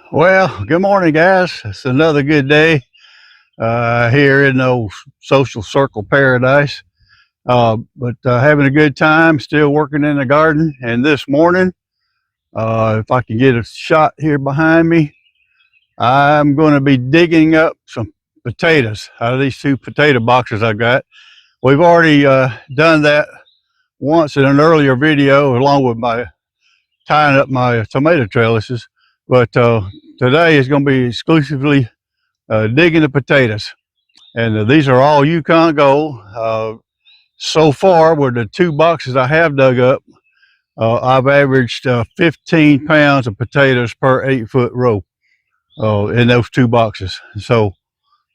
Well, good morning, guys. It's another good day here in the old social circle paradise. But having a good time, still working in the garden. And this morning, if I can get a shot here behind me, I'm going to be digging up some potatoes out of these two potato boxes I've got. We've already done that once in an earlier video, along with my tying up my tomato trellises. But today is going to be exclusively digging the potatoes. And these are all Yukon Gold. So far, with the two boxes I have dug up, I've averaged 15 pounds of potatoes per 8-foot row in those two boxes. So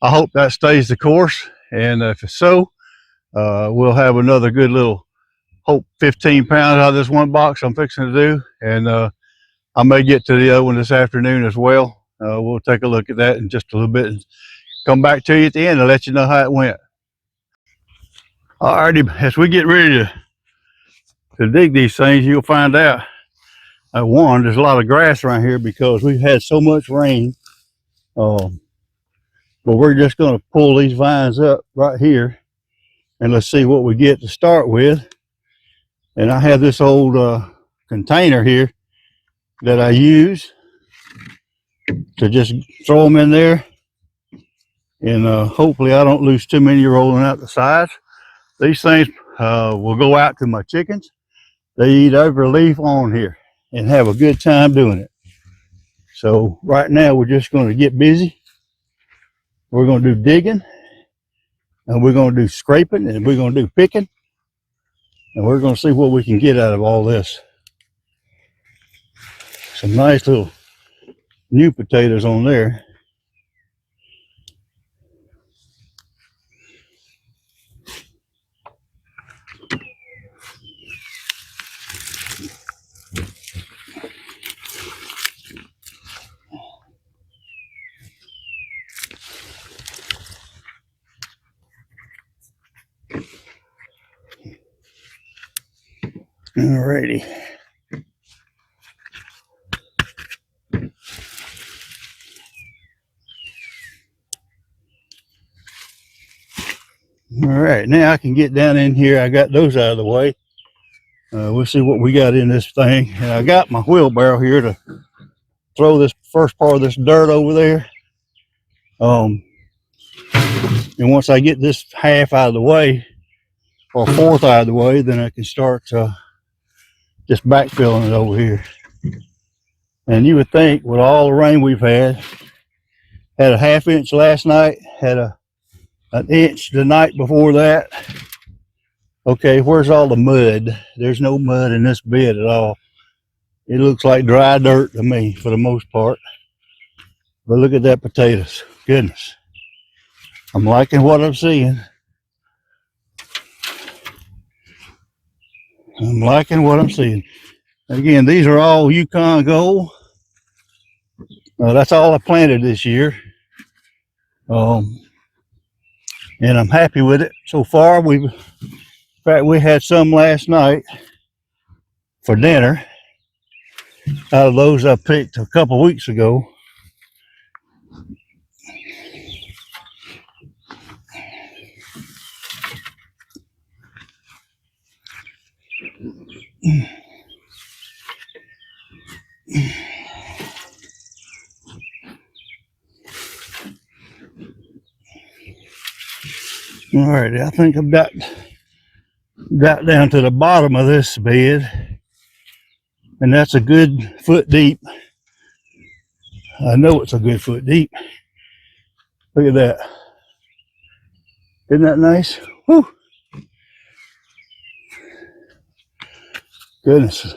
I hope that stays the course. And if it's so, we'll have another good little, hope 15 pounds out of this one box I'm fixing to do. And I may get to the other one this afternoon as well. We'll take a look at that in just a little bit and come back to you at the end and let you know how it went. Alrighty, as we get ready to dig these things, you'll find out, one, there's a lot of grass around here because we've had so much rain. But we're just going to pull these vines up right here and let's see what we get to start with. And I have this old container here that I use to just throw them in there. And hopefully I don't lose too many rolling out the sides. These things will go out to my chickens. They eat every leaf on here and have a good time doing it. So right now we're just going to get busy. We're going to do digging, and we're going to do scraping, and we're going to do picking, and we're going to see what we can get out of all this. Some nice little new potatoes on there. Alrighty. All right, now I can get down in here. I got those out of the way. We'll see what we got in this thing. And I got my wheelbarrow here to throw this first part of this dirt over there. And once I get this half out of the way, or fourth out of the way, then I can start just backfilling it over here. And you would think with all the rain we've had a ½ inch last night, had an inch the night before that. Okay, where's all the mud? There's no mud in this bed at all. It looks like dry dirt to me for the most part. But look at that potatoes. Goodness. I'm liking what I'm seeing. I'm liking what I'm seeing. Again, these are all Yukon Gold. That's all I planted this year. And I'm happy with it so far. In fact, we had some last night for dinner out of those I picked a couple weeks ago. All right, I think I've got down to the bottom of this bed, and that's a good foot deep. I know it's a good foot deep. Look at that. Isn't that nice? Whew. Goodness.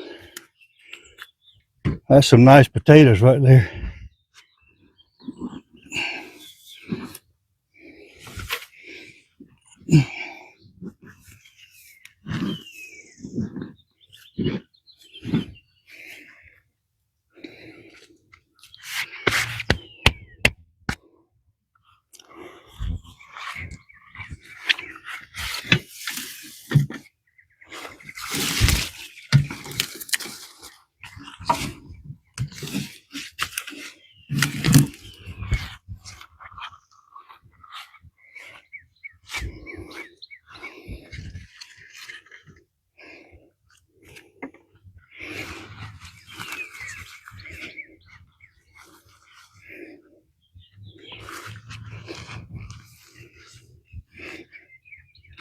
That's some nice potatoes right there.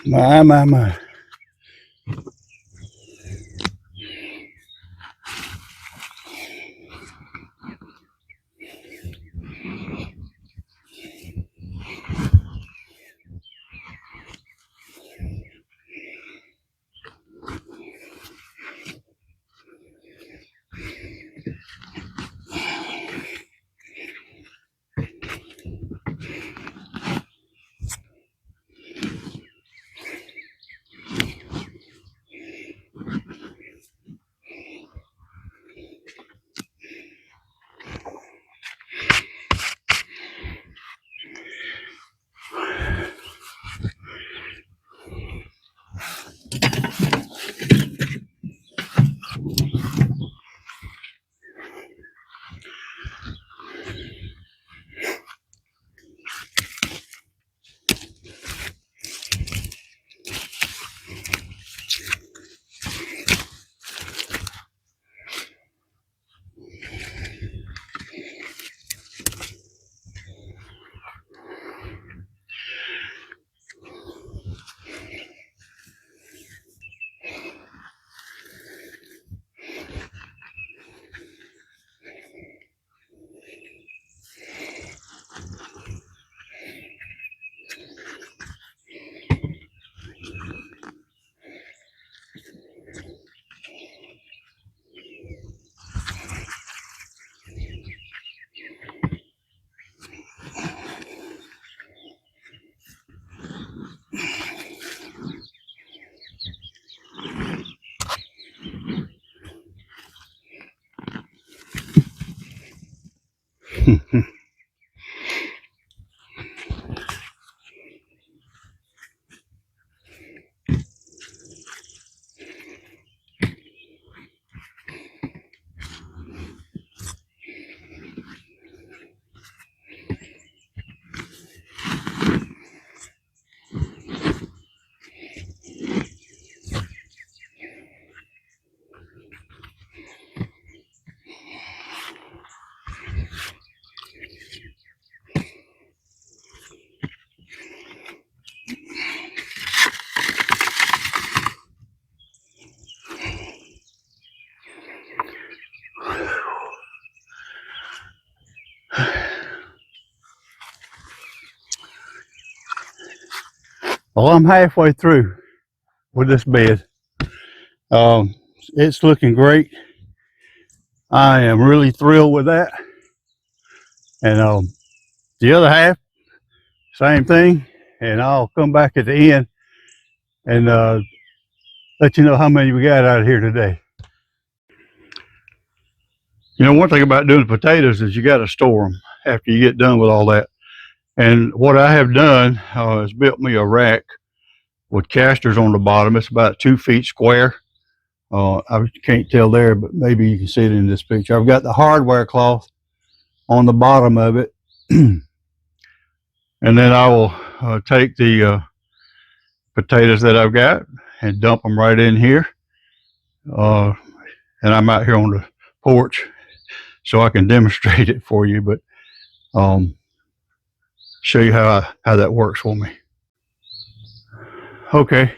My. Well, I'm halfway through with this bed. Um, it's looking great. I am really thrilled with that. And the other half, same thing. And I'll come back at the end and let you know how many we got out of here today. You know, one thing about doing potatoes is you got to store them after you get done with all that. And what I have done is built me a rack with casters on the bottom. It's about 2 feet square. I can't tell there, but maybe you can see it in this picture. I've got the hardware cloth on the bottom of it. And then I will take the potatoes that I've got and dump them right in here. And I'm out here on the porch so I can demonstrate it for you, but show you how that works for me. Okay,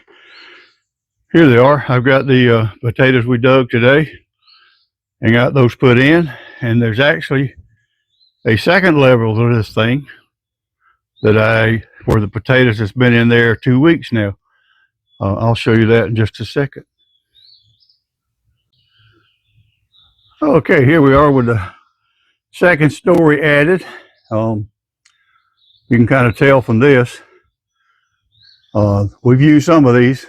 here they are. I've got the potatoes we dug today and got those put in, and there's actually a second level to this thing where the potatoes has been in there 2 weeks now. I'll show you that in just a second. Okay, here we are with the second story added. You can kind of tell from this. We've used some of these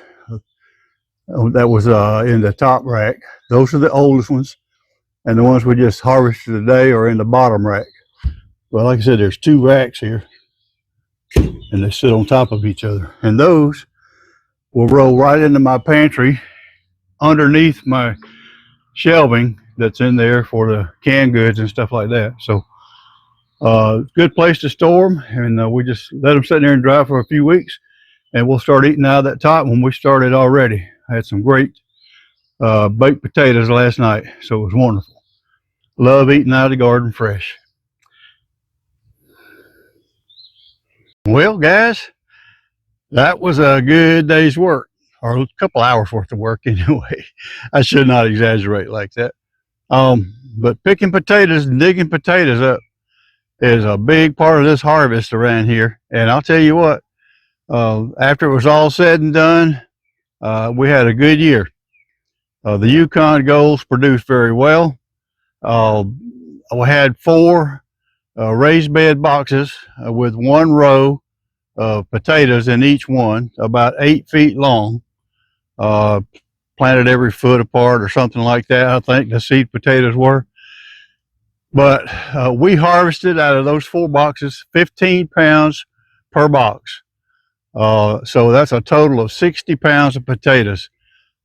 that was in the top rack. Those are the oldest ones, and the ones we just harvested today are in the bottom rack. Well, like I said, there's 2 racks here, and they sit on top of each other. And those will roll right into my pantry underneath my shelving that's in there for the canned goods and stuff like that. So good place to store them, and we just let them sit there and dry for a few weeks, and we'll start eating out of that top when we started already. I had some great baked potatoes last night, so it was wonderful. Love eating out of the garden fresh. Well, guys, That was a good day's work, or a couple hours worth of work anyway. I should not exaggerate like that. But picking potatoes and digging potatoes up is a big part of this harvest around here. And I'll tell you what, after it was all said and done, we had a good year. The Yukon Golds produced very well. Uh, we had four raised bed boxes with one row of potatoes in each one, about 8 feet long, uh, planted every foot apart or something like that. I think the seed potatoes were. But we harvested out of those four boxes 15 pounds per box. So that's a total of 60 pounds of potatoes.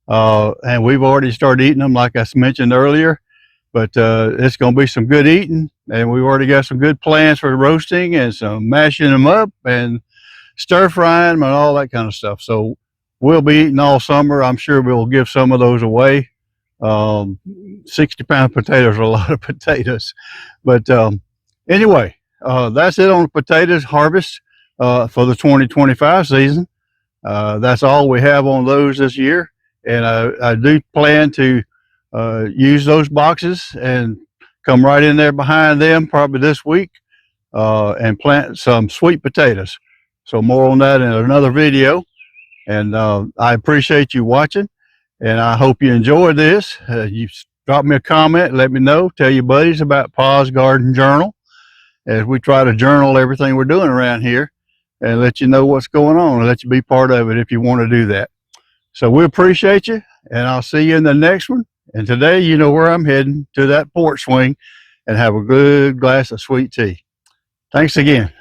And we've already started eating them, like I mentioned earlier. But it's going to be some good eating. And we've already got some good plans for roasting and some mashing them up and stir frying them and all that kind of stuff. So we'll be eating all summer. I'm sure we'll give some of those away. 60-pound potatoes are a lot of potatoes. But anyway, that's it on the potatoes harvest for the 2025 season. That's all we have on those this year. And I do plan to use those boxes and come right in there behind them probably this week and plant some sweet potatoes. So more on that in another video. And I appreciate you watching, and I hope you enjoyed this. You drop me a comment, let me know, tell your buddies about Pa's Garden Journal, as we try to journal everything we're doing around here and let you know what's going on and let you be part of it if you want to do that. So we appreciate you, and I'll see you in the next one. And today, you know where I'm heading, to that porch swing and have a good glass of sweet tea. Thanks again.